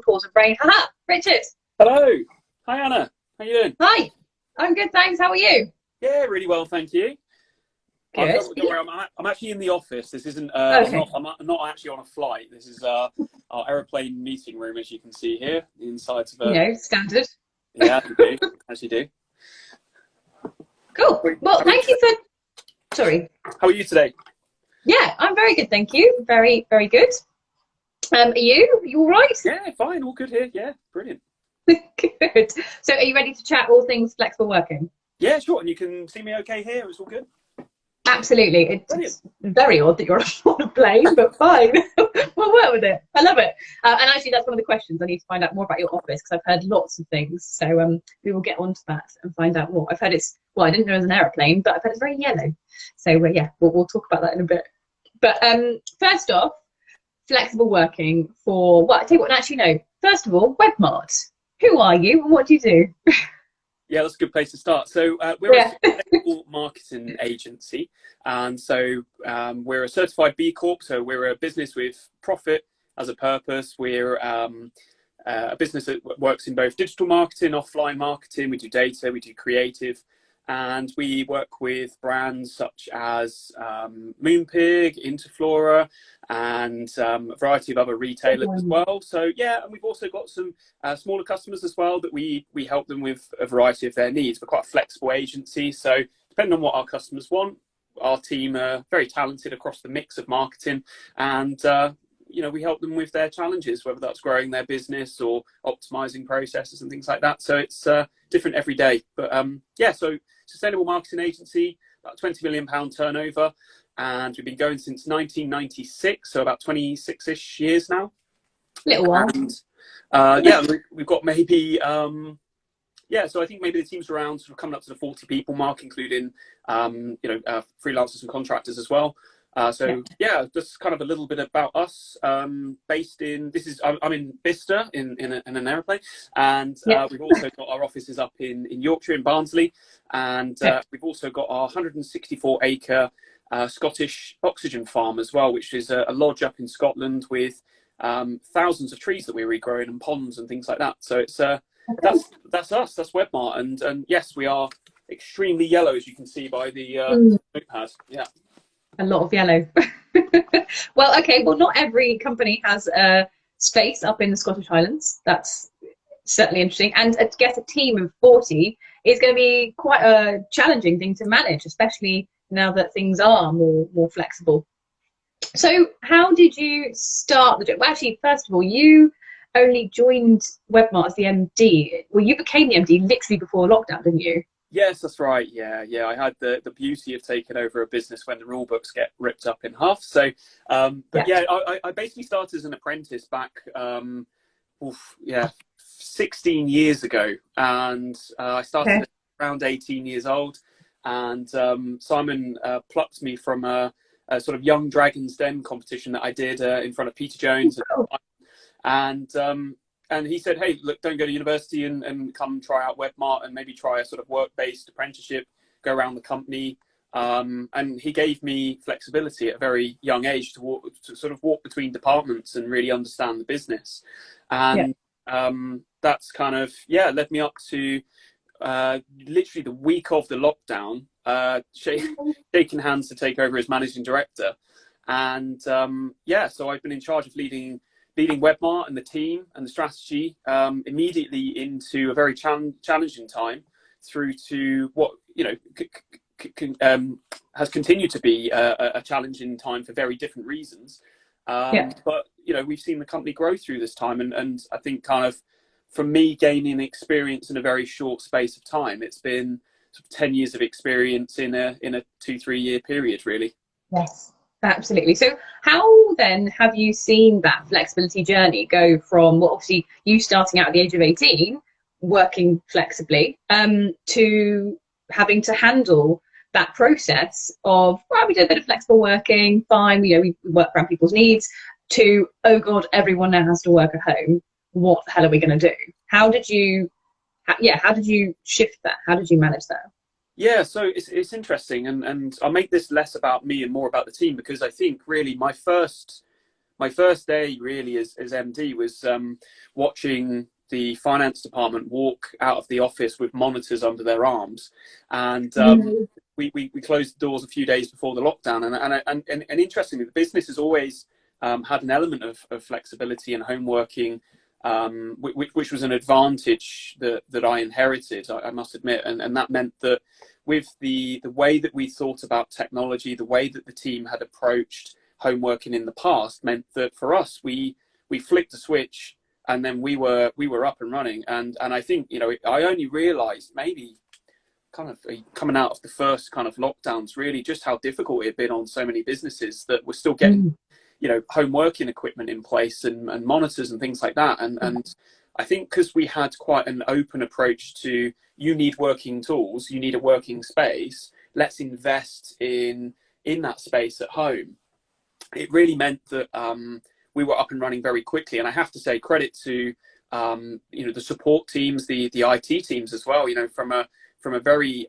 Pause of Brain. Haha, Richard. Hello. Hi, Anna. How you doing? Hi. I'm good, thanks. How are you? Yeah, really well, thank you. Good. Don't worry, I'm actually in the office. This isn't. Okay. I'm not actually on a flight. This is our aeroplane meeting room, as you can see here. The insides of a. Standard. Yeah, you do. As you do. Cool. Well, thank you for. Sorry. How are you today? Yeah, I'm very good, thank you. Very, very good. Are you? You all right? Yeah, fine. All good here. Yeah, brilliant. Good. So, are you ready to chat all things flexible working? Yeah, sure. And you can see me okay here. It's all good. Absolutely. Brilliant. It's very odd that you're on a plane, but fine. We'll work with it. I love it. And actually, that's one of the questions. I need to find out more about your office because I've heard lots of things. So we will get onto that and find out more. I've heard it's, well, I didn't know it was an aeroplane, but I've heard it's very yellow. So yeah, we'll talk about that in a bit. But first off, flexible working for, well, I tell you what, actually, no. First of all, Webmart. Who are you and what do you do? Yeah, that's a good place to start. So we're a sustainable marketing agency, and so we're a certified B Corp. So we're a business with profit as a purpose. We're a business that works in both digital marketing, offline marketing. We do data, we do creative, and we work with brands such as Moonpig, Interflora, and a variety of other retailers as well. So yeah, and we've also got some smaller customers as well that we help them with a variety of their needs. We're quite a flexible agency, so depending on what our customers want, our team are very talented across the mix of marketing, and we help them with their challenges, whether that's growing their business or optimizing processes and things like that. So it's different every day. But yeah, so sustainable marketing agency, about £20 million turnover, and we've been going since 1996, so about 26-ish years now. Little while. And yeah, we've got maybe so I think maybe the team's around sort of coming up to the 40 people mark, including freelancers and contractors as well. So yeah, just kind of a little bit about us. Based in I'm in Bicester in an aeroplane, and we've also got our offices up in Yorkshire in Barnsley, and we've also got our 164-acre Scottish oxygen farm as well, which is a lodge up in Scotland with thousands of trees that we're regrowing and ponds and things like that. So it's that's us, that's Webmart, and yes, we are extremely yellow, as you can see by the notepad. Yeah. A lot of yellow. Well, okay. Well, not every company has a space up in the Scottish Highlands. That's certainly interesting. And to get a team of 40 is going to be quite a challenging thing to manage, especially now that things are more flexible. So how did you start the job? Well, actually, first of all, you only joined Webmart as the MD. Well, you became the MD literally before lockdown, didn't you? Yes, that's right. Yeah. I had the beauty of taking over a business when the rule books get ripped up in half. So, I basically started as an apprentice back, 16 years ago, and I started around 18 years old. And Simon plucked me from a sort of Young Dragons Den competition that I did in front of Peter Jones, and he said, hey, look, don't go to university and come try out Webmart and maybe try a sort of work-based apprenticeship, go around the company. And he gave me flexibility at a very young age to sort of walk between departments and really understand the business. And that's kind of, led me up to literally the week of the lockdown, shaking hands to take over as managing director. And so I've been in charge of leading Webmart and the team and the strategy immediately into a very challenging time through to what has continued to be a challenging time for very different reasons. But we've seen the company grow through this time, and I think kind of from me gaining experience in a very short space of time, it's been sort of 10 years of experience in a 2-3 year period, really. Yes. Absolutely. So how then have you seen that flexibility journey go from, well, obviously you starting out at the age of 18, working flexibly, to having to handle that process of, well, we do a bit of flexible working, fine, we work around people's needs, to, oh God, everyone now has to work at home. What the hell are we going to do? How did you shift that? How did you manage that? Yeah, so it's interesting, and I'll make this less about me and more about the team, because I think really my first my first day really as MD was watching the finance department walk out of the office with monitors under their arms, and we closed the doors a few days before the lockdown. And interestingly, the business has always had an element of flexibility and home working, which was an advantage that I inherited, I must admit. And that meant that with the way that we thought about technology, the way that the team had approached home working in the past, meant that for us, we flicked a switch and then we were up and running. And I think, you know, I only realized maybe kind of coming out of the first kind of lockdowns, really just how difficult it had been on so many businesses that were still getting you know, home working equipment in place and monitors and things like that. And I think because we had quite an open approach to, you need working tools, you need a working space, let's invest in that space at home. It really meant that we were up and running very quickly. And I have to say credit to, you know, the support teams, the IT teams as well, you know, from a very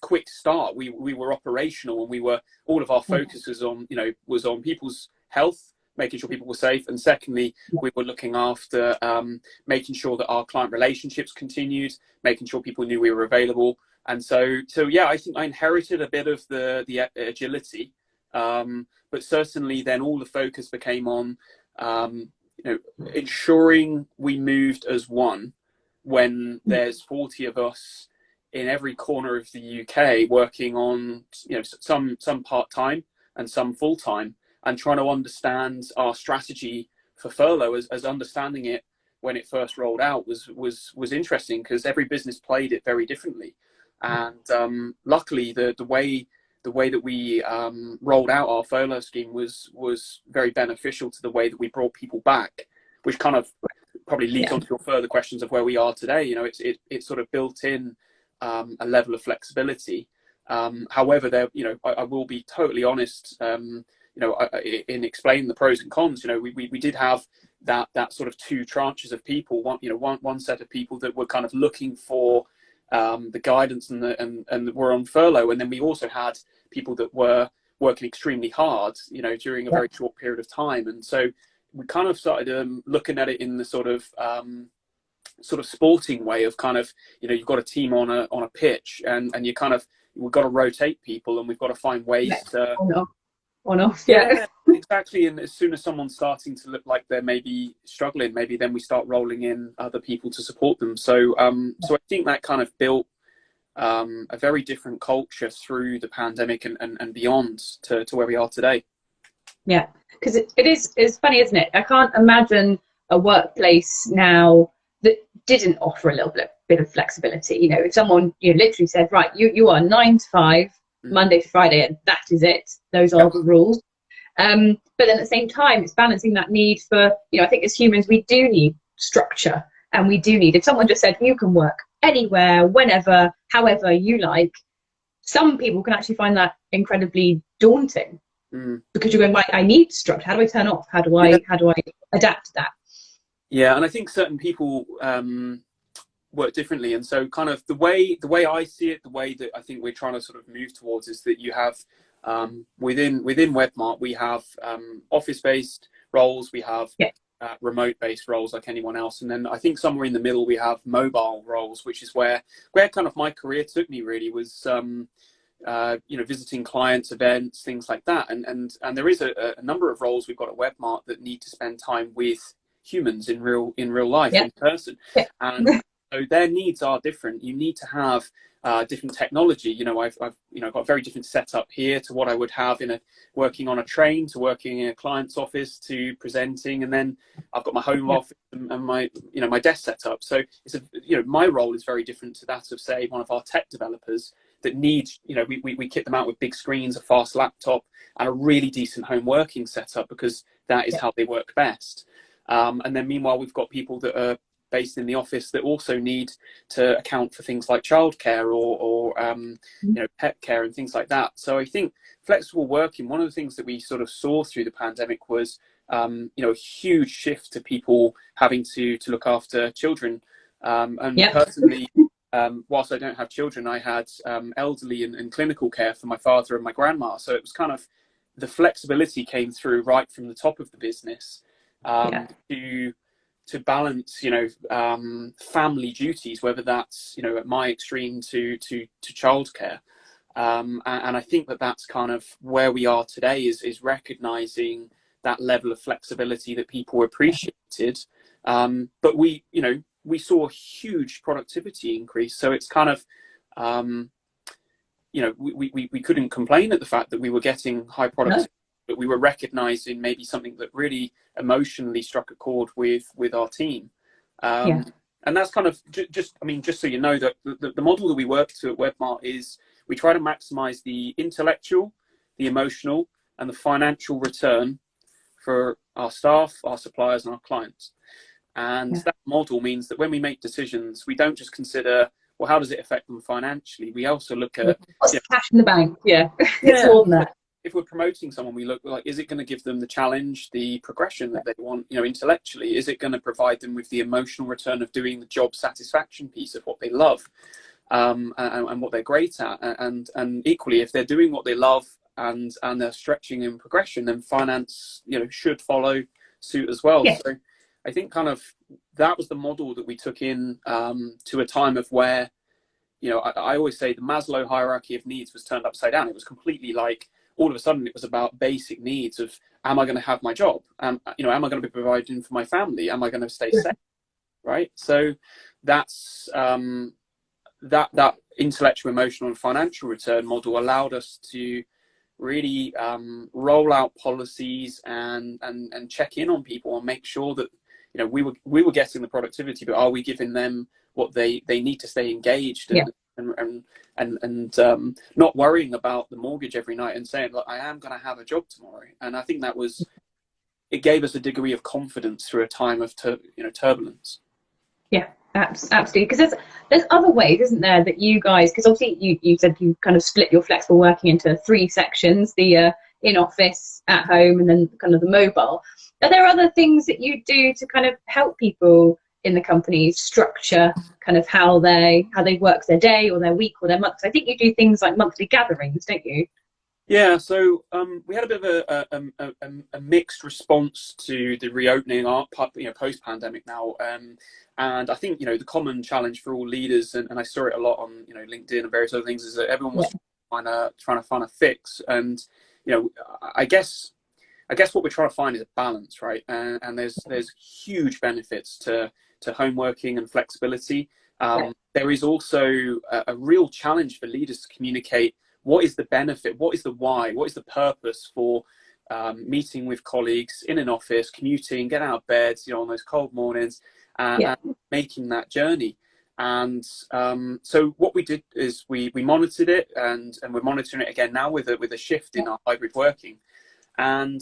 quick start, we were operational, and all of our focus was on people's health, making sure people were safe, and secondly, we were looking after making sure that our client relationships continued, making sure people knew we were available. And so yeah, I think I inherited a bit of the agility, but certainly then all the focus became on you know, ensuring we moved as one when there's 40 of us in every corner of the UK working on, you know, some part-time and some full-time, and trying to understand our strategy for furlough as understanding it when it first rolled out was interesting, because every business played it very differently. And luckily the way that we rolled out our furlough scheme was very beneficial to the way that we brought people back, which kind of probably leads on to your further questions of where we are today. You know, it's sort of built in a level of flexibility. However, there, you know, I will be totally honest, you know, in explaining the pros and cons. You know, we did have that sort of two tranches of people. One set of people that were kind of looking for the guidance and were on furlough, and then we also had people that were working extremely hard, you know, during a very short period of time. And so we kind of started looking at it in the sort of sporting way of kind of, you know, you've got a team on a pitch, and you kind of, we've got to rotate people, and we've got to find ways to on off. Yeah, exactly. And as soon as someone's starting to look like they're maybe struggling, maybe then we start rolling in other people to support them. So so I think that kind of built a very different culture through the pandemic and beyond to where we are today. Yeah, because it's funny, isn't it? I can't imagine a workplace now that didn't offer a little bit of flexibility. You know, if someone, you know, literally said, right, you are 9 to 5, Monday to Friday, and that is it. Those are the rules. But then at the same time, it's balancing that need for, you know, I think as humans, we do need structure, and we do need, if someone just said, you can work anywhere, whenever, however you like, some people can actually find that incredibly daunting, because you're going, right, I need structure. How do I turn off? How do I adapt to that? Yeah, and I think certain people work differently, and so kind of the way I see it, the way that I think we're trying to sort of move towards is that you have within Webmart, we have office-based roles, we have remote-based roles like anyone else, and then I think somewhere in the middle we have mobile roles, which is where kind of my career took me, really, was you know, visiting clients, events, things like that, and there is a number of roles we've got at Webmart that need to spend time with humans in real life, in person, and so their needs are different. You need to have different technology. You know, I've you know, got a very different setup here to what I would have in working on a train, to working in a client's office, to presenting, and then I've got my home office and my, you know, my desk setup. So it's you know, my role is very different to that of, say, one of our tech developers that needs, you know, we kit them out with big screens, a fast laptop, and a really decent home working setup, because that is how they work best. And then meanwhile, we've got people that are based in the office that also need to account for things like childcare or you know, pet care and things like that. So I think flexible working, one of the things that we sort of saw through the pandemic was you know, a huge shift to people having to look after children. And personally, whilst I don't have children, I had elderly and clinical care for my father and my grandma. So it was kind of the flexibility came through right from the top of the business, to balance, family duties, whether that's, at my extreme to childcare. And I think that's kind of where we are today, is recognizing that level of flexibility that people appreciated. But we saw a huge productivity increase. So it's kind of, we couldn't complain at the fact that we were getting high productivity, but we were recognizing maybe something that really emotionally struck a chord with our team. And that's kind of just so you know, that the model that we work to at Webmart is we try to maximize the intellectual, the emotional, and the financial return for our staff, our suppliers, and our clients. And that model means that when we make decisions, we don't just consider, well, how does it affect them financially? We also look at what's the cash in the bank. It's more than that. If we're promoting someone, we look like, is it going to give them the challenge, the progression that they want, intellectually? Is it going to provide them with the emotional return of doing the job satisfaction piece of what they love, and what they're great at? And equally, if they're doing what they love and they're stretching in progression, then finance, should follow suit as well. So I think kind of that was the model that we took in to a time of where, I always say the Maslow hierarchy of needs was turned upside down. It was completely like, all of a sudden it was about basic needs of, am I going to have my job? Am I going to be providing for my family? Am I going to stay safe? Right. So that's that intellectual, emotional, and financial return model allowed us to really roll out policies and check in on people and make sure that we were getting the productivity, but are we giving them what they need to stay engaged and not worrying about the mortgage every night and saying, look, I am going to have a job tomorrow. And I think it gave us a degree of confidence through a time of turbulence. Yeah, absolutely. Because there's other ways, isn't there, that you guys, because obviously you said you kind of split your flexible working into 3 sections, the in office, at home, and then kind of the mobile. Are there other things that you do to kind of help people in the company structure kind of how they work their day or their week or their month? I think you do things like monthly gatherings, don't you? Yeah, so we had a bit of a mixed response to the reopening, post-pandemic now, and I think the common challenge for all leaders, and I saw it a lot on LinkedIn and various other things, is that everyone was trying to find a fix, and I guess what we're trying to find is a balance, right? And there's huge benefits to home working and flexibility. There is also a real challenge for leaders to communicate what is the benefit, what is the why, what is the purpose for meeting with colleagues in an office, commuting, getting out of bed, on those cold mornings, and making that journey. And so what we did is we monitored it, and we're monitoring it again now with a shift in our hybrid working. And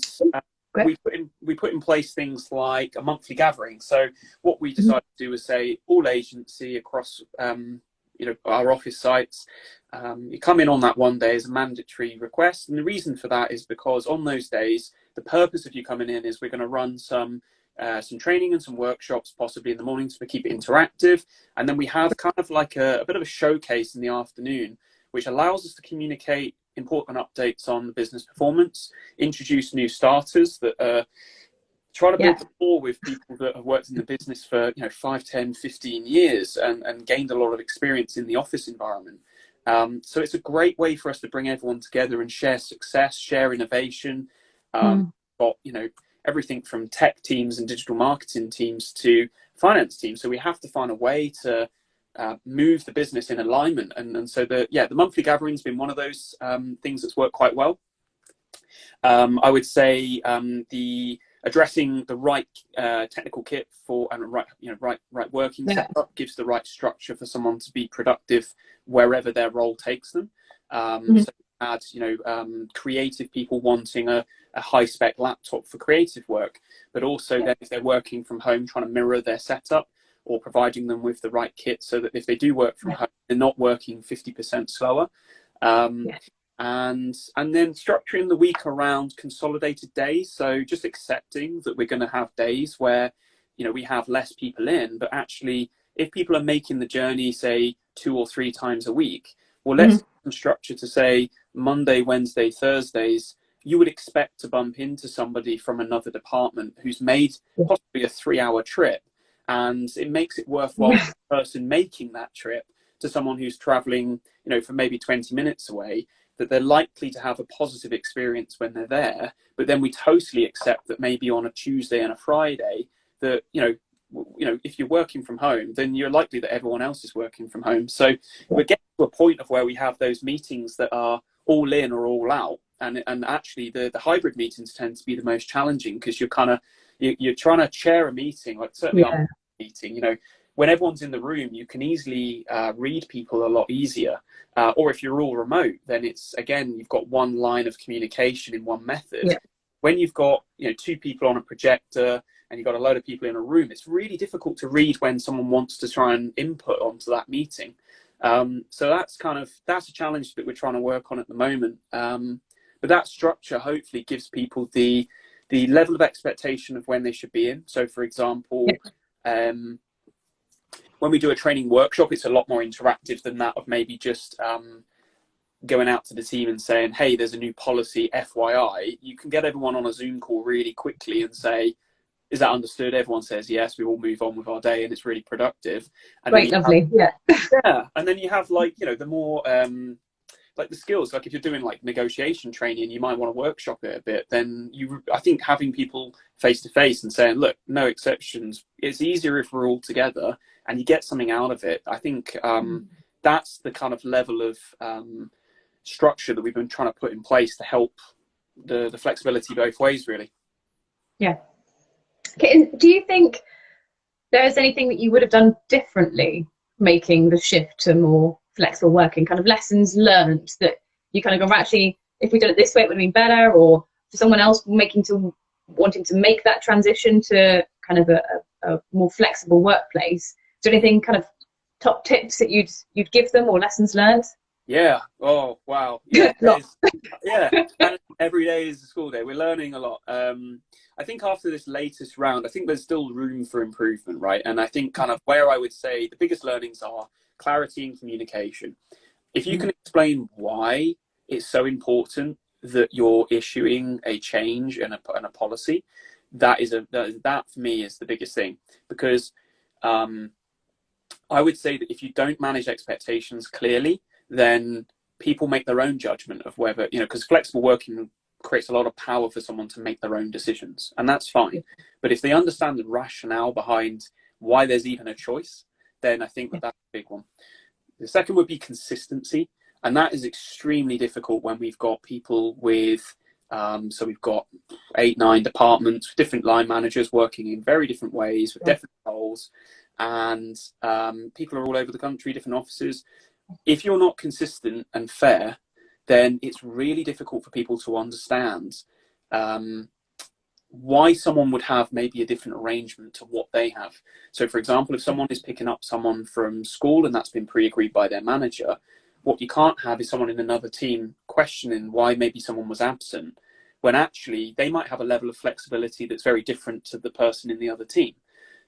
we put in place things like a monthly gathering. So what we decided to do was say, all agency across our office sites, you come in on that one day as a mandatory request. And the reason for that is because on those days, the purpose of you coming in is we're going to run some training and some workshops, possibly in the morning, to keep it interactive. And then we have kind of like a bit of a showcase in the afternoon, which allows us to communicate important updates on the business performance, introduce new starters that try to build rapport with people that have worked in the business for 5, 10, 15 years and gained a lot of experience in the office environment. So it's a great way for us to bring everyone together and share success, share innovation. Got everything from tech teams and digital marketing teams to finance teams. So we have to find a way to move the business in alignment. And so the monthly gathering's been one of those things that's worked quite well. I would say the addressing the right technical kit for and right working setup gives the right structure for someone to be productive wherever their role takes them. So add creative people wanting a high spec laptop for creative work, but also then if they're working from home, trying to mirror their setup or providing them with the right kit so that if they do work from home, they're not working 50% slower. And then structuring the week around consolidated days. So just accepting that we're going to have days where, we have less people in, but actually if people are making the journey, say 2 or 3 times a week, well, let's structure to say Monday, Wednesday, Thursdays, you would expect to bump into somebody from another department who's made possibly a 3-hour trip, and it makes it worthwhile for the person making that trip to someone who's traveling, you know, for maybe 20 minutes away, that they're likely to have a positive experience when they're there. But then we totally accept that maybe on a Tuesday and a Friday that, you know, if you're working from home, then you're likely that everyone else is working from home. So we're getting to a point of where we have those meetings that are all in or all out. And actually the hybrid meetings tend to be the most challenging, because you're kind of, you're trying to chair a meeting, like certainly our meeting, you know, when everyone's in the room, you can easily read people a lot easier. Or if you're all remote, then it's, again, you've got one line of communication in one method. Yeah. When you've got, you know, 2 people on a projector and you've got a load of people in a room, it's really difficult to read when someone wants to try and input onto that meeting. So that's a challenge that we're trying to work on at the moment. But that structure hopefully gives people the level of expectation of when they should be in. So for example, when we do a training workshop, it's a lot more interactive than that of maybe just going out to the team and saying, hey, there's a new policy, FYI. You can get everyone on a Zoom call really quickly and say, is that understood? Everyone says yes, we all move on with our day, and it's really productive. And Great, lovely. Yeah. And then you have, like, you know, the more like the skills, like if you're doing like negotiation training, you might want to workshop it a bit. Then I think having people face to face and saying, look, no exceptions, it's easier if we're all together, and you get something out of it. I think that's the kind of level of structure that we've been trying to put in place to help the flexibility both ways, really. Yeah. Okay, and do you think there's anything that you would have done differently making the shift to more flexible working, kind of lessons learned that you kind of go, actually, if we done it this way, it would have been better? Or for someone else wanting to make that transition to kind of a more flexible workplace, is there anything kind of top tips that you'd give them, or lessons learned? Yeah. Oh, wow. Yeah. Yeah. And every day is a school day. We're learning a lot. I think after this latest round, I think there's still room for improvement, right? And I think kind of where I would say the biggest learnings are clarity and communication. If you can explain why it's so important that you're issuing a change and a policy, that for me is the biggest thing. Because I would say that if you don't manage expectations clearly, then people make their own judgment of whether, you know, because flexible working creates a lot of power for someone to make their own decisions, and that's fine. But if they understand the rationale behind why there's even a choice, then I think that's a big one. The second would be consistency, and that is extremely difficult when we've got people with so we've got 8-9 departments, different line managers working in very different ways with different roles, and people are all over the country, different offices. If you're not consistent and fair, then it's really difficult for people to understand why someone would have maybe a different arrangement to what they have. So for example, if someone is picking up someone from school and that's been pre-agreed by their manager, what you can't have is someone in another team questioning why maybe someone was absent, when actually they might have a level of flexibility that's very different to the person in the other team.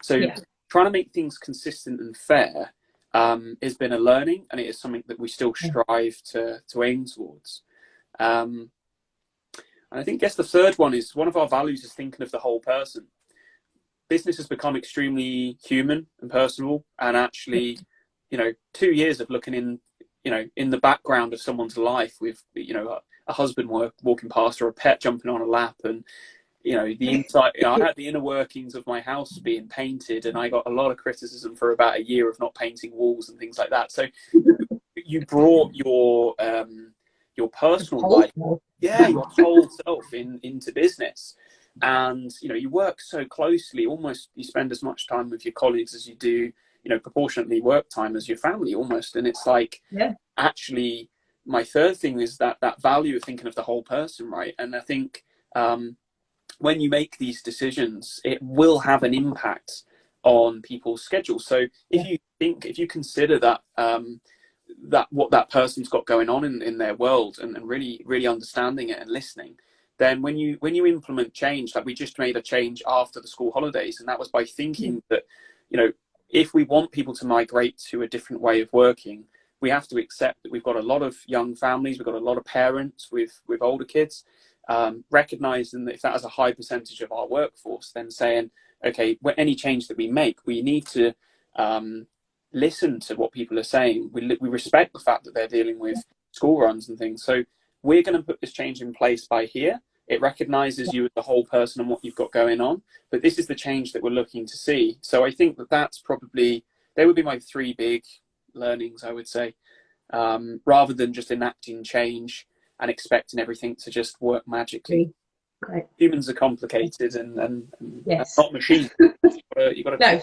So trying to make things consistent and fair has been a learning, and it is something that we still strive to aim towards. And I think, the third one is, one of our values is thinking of the whole person. Business has become extremely human and personal, and actually, 2 years of looking in the background of someone's life with, a husband walking past or a pet jumping on a lap, and the inside, I had the inner workings of my house being painted, and I got a lot of criticism for about a year of not painting walls and things like that. So you brought your personal life, your whole self into business, and you work so closely. Almost, you spend as much time with your colleagues as you do, proportionately work time as your family, almost. And it's like, actually, my third thing is that value of thinking of the whole person, right? And I think when you make these decisions, it will have an impact on people's schedules. So if you consider that that what that person's got going on in their world, and really understanding it and listening, then when you implement change, like we just made a change after the school holidays, and that was by thinking that if we want people to migrate to a different way of working, we have to accept that we've got a lot of young families, we've got a lot of parents with older kids, recognizing that if that is a high percentage of our workforce, then saying, okay, any change that we make, we need to listen to what people are saying. We respect the fact that they're dealing with school runs and things. So we're going to put this change in place by here. It recognizes you as the whole person and what you've got going on. But this is the change that we're looking to see. So I think that that's probably, they would be my 3 big learnings, I would say, rather than just enacting change and expecting everything to just work magically. Great. Humans are complicated and yes. not machines. You got to.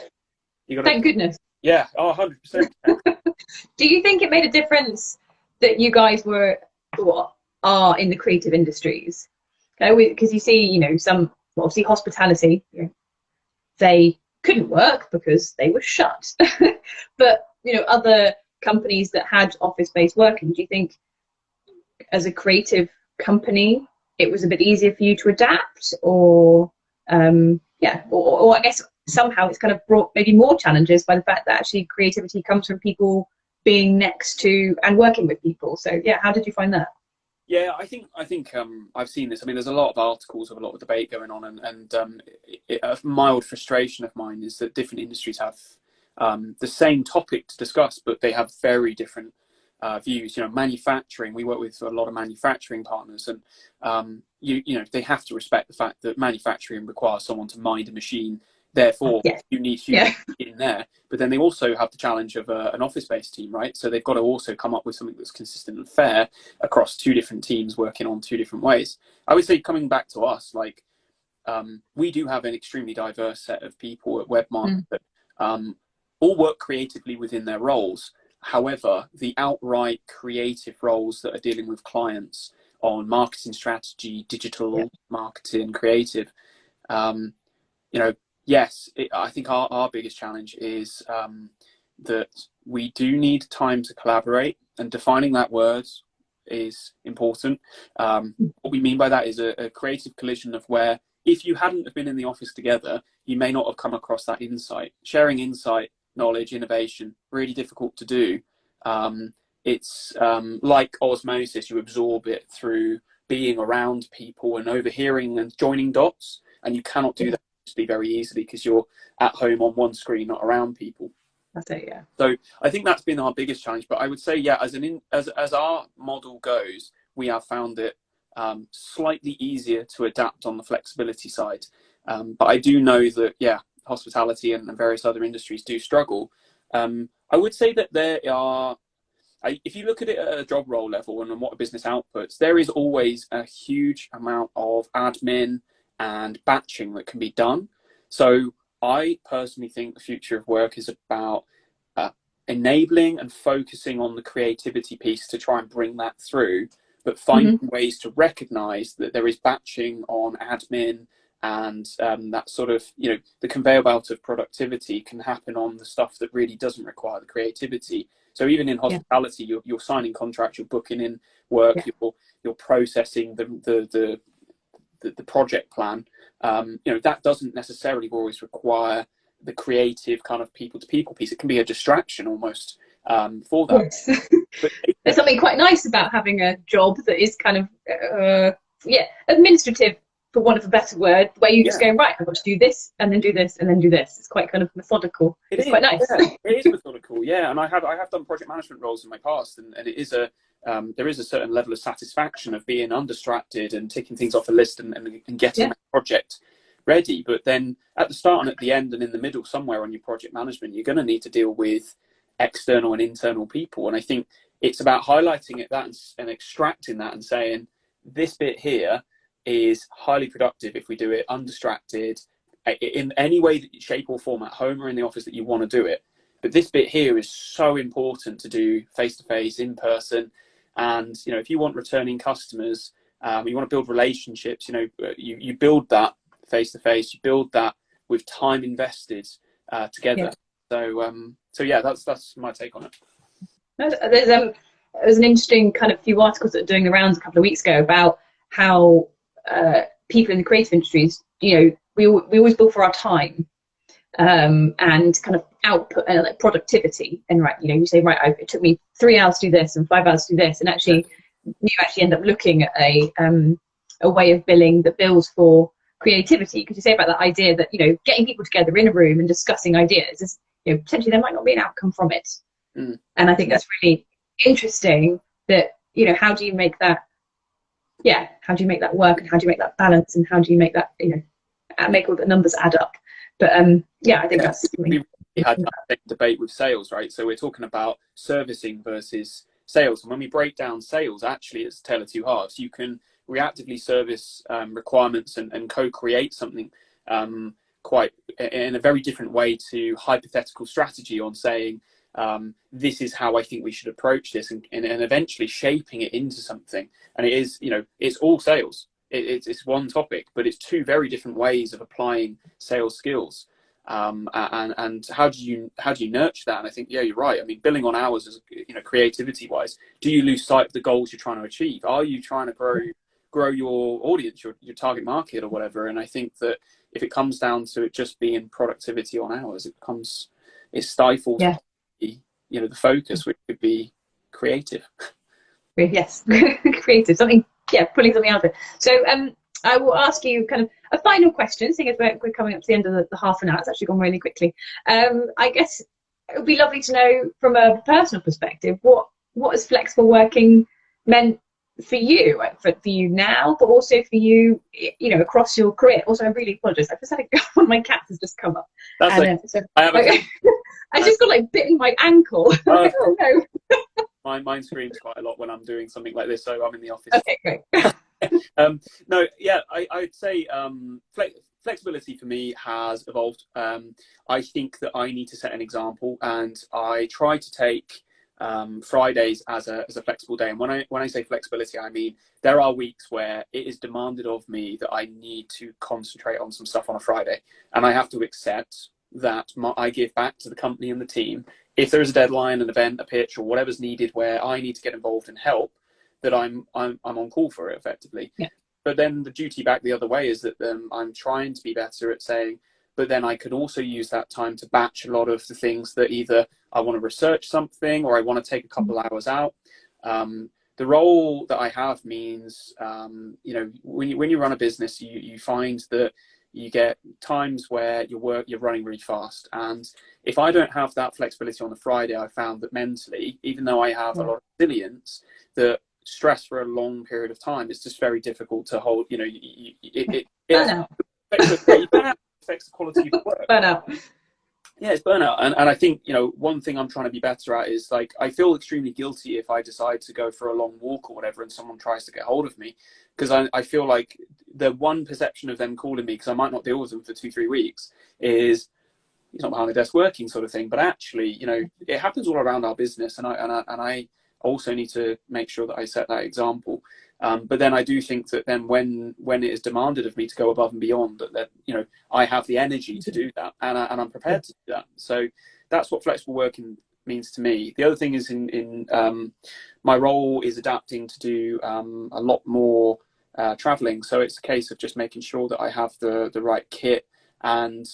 No. Thank goodness. Yeah. Oh, 100%. Do you think it made a difference that you guys were or are in the creative industries? Because you see, you know, some obviously hospitality, you know, they couldn't work because they were shut. But you know, other companies that had office-based working, do you think as a creative company it was a bit easier for you to adapt, or or I guess somehow it's kind of brought maybe more challenges by the fact that actually creativity comes from people being next to and working with people? So yeah, how did you find that? Yeah, I think I've seen this. I mean, there's a lot of articles, of a lot of debate going on, and a mild frustration of mine is that different industries have the same topic to discuss, but they have very different views. You know, manufacturing. We work with a lot of manufacturing partners, and you know, they have to respect the fact that manufacturing requires someone to mind a machine. Therefore, you need humans in there. But then they also have the challenge of an office-based team, right? So they've got to also come up with something that's consistent and fair across 2 different teams working on 2 different ways. I would say, coming back to us, like we do have an extremely diverse set of people at Webmarket that all work creatively within their roles. However, the outright creative roles that are dealing with clients on marketing strategy, digital marketing, creative, you know, yes, I think our biggest challenge is that we do need time to collaborate, and defining that word is important. What we mean by that is a creative collision of where, if you hadn't have been in the office together, you may not have come across that insight. Sharing insight, knowledge, innovation, really difficult to do. It's like osmosis, you absorb it through being around people and overhearing and joining dots, and you cannot do that very easily because you're at home on one screen, not around people. That's it, yeah. So I think that's been our biggest challenge. But I would say, yeah, as our model goes, we have found it slightly easier to adapt on the flexibility side. But I do know that, yeah, hospitality and various other industries do struggle. I would say that there are, if you look at it at a job role level and what a business outputs, there is always a huge amount of admin and batching that can be done. So I personally think the future of work is about enabling and focusing on the creativity piece to try and bring that through, but finding ways to recognize that there is batching on admin, and that sort of, you know, the conveyor belt of productivity can happen on the stuff that really doesn't require the creativity. So even in hospitality, you're signing contracts, you're booking in work, you're processing the project plan. You know, that doesn't necessarily always require the creative kind of people to people piece. It can be a distraction almost for that. Yes. But there's something quite nice about having a job that is kind of administrative, for want of a better word, where you just go, right, I've got to do this and then do this and then do this. It's quite kind of methodical. It's quite nice. It is methodical, yeah. And I have done project management roles in my past, and it is there is a certain level of satisfaction of being undistracted and ticking things off a list and getting that project ready. But then at the start and at the end and in the middle, somewhere on your project management, you're going to need to deal with external and internal people. And I think it's about highlighting and extracting that and saying, this bit here is highly productive if we do it undistracted in any way, shape or form, at home or in the office that you want to do it. But this bit here is so important to do face-to-face, in person. And, you know, if you want returning customers, you want to build relationships, you know, you build that face-to-face, you build that with time invested together. Yeah. So yeah, that's my take on it. There's an interesting kind of few articles that are doing the rounds a couple of weeks ago about how people in the creative industries, you know, we always bill for our time and kind of output and like productivity. And right, you know, you say, right, it took me 3 hours to do this and 5 hours to do this, and actually you actually end up looking at a way of billing that bills for creativity. Because you say about that idea that, you know, getting people together in a room and discussing ideas is, you know, potentially there might not be an outcome from it. And I think that's really interesting, that, you know, how do you make that work, and how do you make that balance, and how do you make that, you know, make all the numbers add up. But I think that's we had that debate with sales, right? So we're talking about servicing versus sales, and when we break down sales, actually it's a tale of two halves. You can reactively service requirements and co-create something quite in a very different way to hypothetical strategy on saying, this is how I think we should approach this, and eventually shaping it into something. And it is, you know, it's all sales. It's one topic, but it's two very different ways of applying sales skills. And how do you nurture that? And I think, yeah, you're right. I mean, billing on hours is, you know, creativity wise, do you lose sight of the goals you're trying to achieve? Are you trying to grow your audience, your target market, or whatever? And I think that if it comes down to it just being productivity on hours, it stifles, you know, the focus, which could be creative. Yes, creative, something, pulling something out of it. So I will ask you kind of a final question, seeing as we're coming up to the end of the half an hour. It's actually gone really quickly. I guess it would be lovely to know, from a personal perspective, what has flexible working meant for you, for you now, but also for you, you know, across your career. Also, I really apologise. I've just had one of my cats has just come up. That's and, like, so, I just got like bitten my ankle. Oh no. Mine screams quite a lot when I'm doing something like this, so I'm in the office. Okay, great. No, yeah, I'd say flexibility for me has evolved. I think that I need to set an example, and I try to take Fridays as a flexible day. And when I say flexibility, I mean there are weeks where it is demanded of me that I need to concentrate on some stuff on a Friday, and I have to accept that I give back to the company and the team if there is a deadline, an event, a pitch, or whatever's needed where I need to get involved and help, that I'm on call for it effectively. Yeah. But then the duty back the other way is that I'm trying to be better at saying, but then I could also use that time to batch a lot of the things that either I want to research something or I want to take a couple hours out. The role that I have means, you know, when you run a business, you find that you get times where you're running really fast. And if I don't have that flexibility on the Friday, I found that mentally, even though I have a lot of resilience, that stress for a long period of time is just very difficult to hold. You know, it affects the quality of work. Burnout. Yeah, it's burnout. And I think, you know, one thing I'm trying to be better at is, like, I feel extremely guilty if I decide to go for a long walk or whatever and someone tries to get hold of me, because I feel like the one perception of them calling me, because I might not deal with them for 2-3 weeks, is he's not behind the desk working, sort of thing. But actually, you know, it happens all around our business, and I also need to make sure that I set that example. But then I do think that then when it is demanded of me to go above and beyond, that you know, I have the energy to do that, and I'm prepared to do that. So that's what flexible working means to me. The other thing is in my role is adapting to do a lot more traveling. So it's a case of just making sure that I have the right kit, and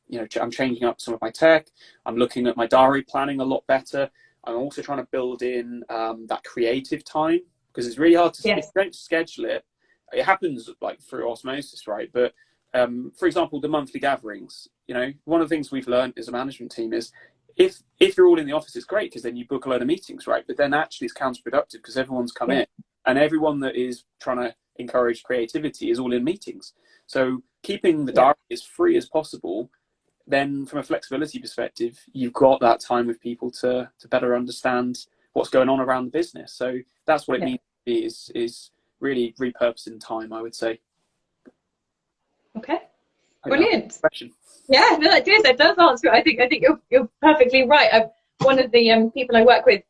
you know, I'm changing up some of my tech. I'm looking at my diary planning a lot better. I'm also trying to build in that creative time, because it's really hard to, if you don't schedule it. It happens like through osmosis, right? But for example, the monthly gatherings, you know, one of the things we've learned as a management team is if you're all in the office, it's great, because then you book a load of meetings, right? But then actually it's counterproductive, because everyone's come in, and everyone that is trying to encourage creativity is all in meetings. So keeping the diary as free as possible, then from a flexibility perspective, you've got that time with people to better understand what's going on around the business. So that's what it means, is really repurposing time, I would say. Okay, brilliant. Question. Yeah, no, that does answer it. I think you're perfectly right. One of the people I work with,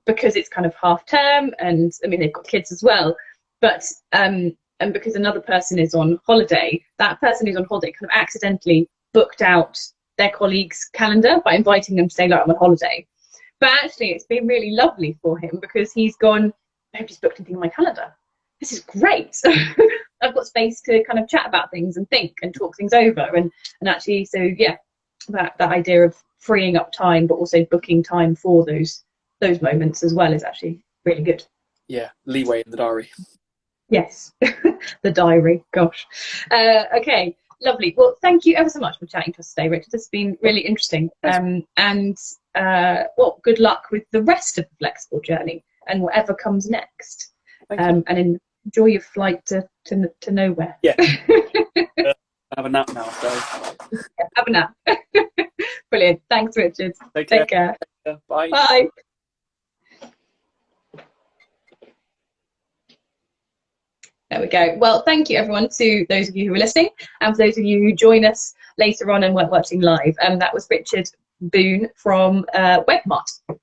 because it's kind of half term, and I mean they've got kids as well, but and because another person is on holiday, that person who's on holiday kind of accidentally booked out their colleague's calendar by inviting them to say, like, I'm on holiday. But actually it's been really lovely for him, because he's gone, I've just booked anything on my calendar. This is great. I've got space to kind of chat about things and think and talk things over, and actually, so yeah, that idea of freeing up time but also booking time for those moments as well is actually really good. Yeah, leeway in the diary. Yes, the diary. Gosh. Okay, lovely. Well, thank you ever so much for chatting to us today, Richard. This has been really interesting. And well, good luck with the rest of the flexible journey and whatever comes next. And enjoy your flight to nowhere. Yeah. Have a nap now. So. Yeah, have a nap. Brilliant. Thanks, Richard. Take care. Bye. Bye. There we go. Well, thank you everyone, to those of you who are listening, and for those of you who join us later on and weren't watching live. That was Richard Boone from Webmart.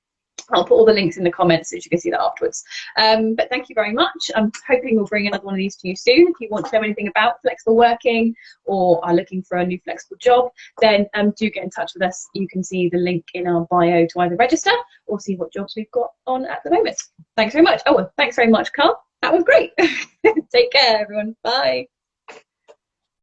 I'll put all the links in the comments so you can see that afterwards. But thank you very much. I'm hoping we'll bring another one of these to you soon. If you want to know anything about flexible working or are looking for a new flexible job, then do get in touch with us. You can see the link in our bio to either register or see what jobs we've got on at the moment. Thanks very much. Oh, and thanks very much, Carl. That was great. Take care, everyone. Bye.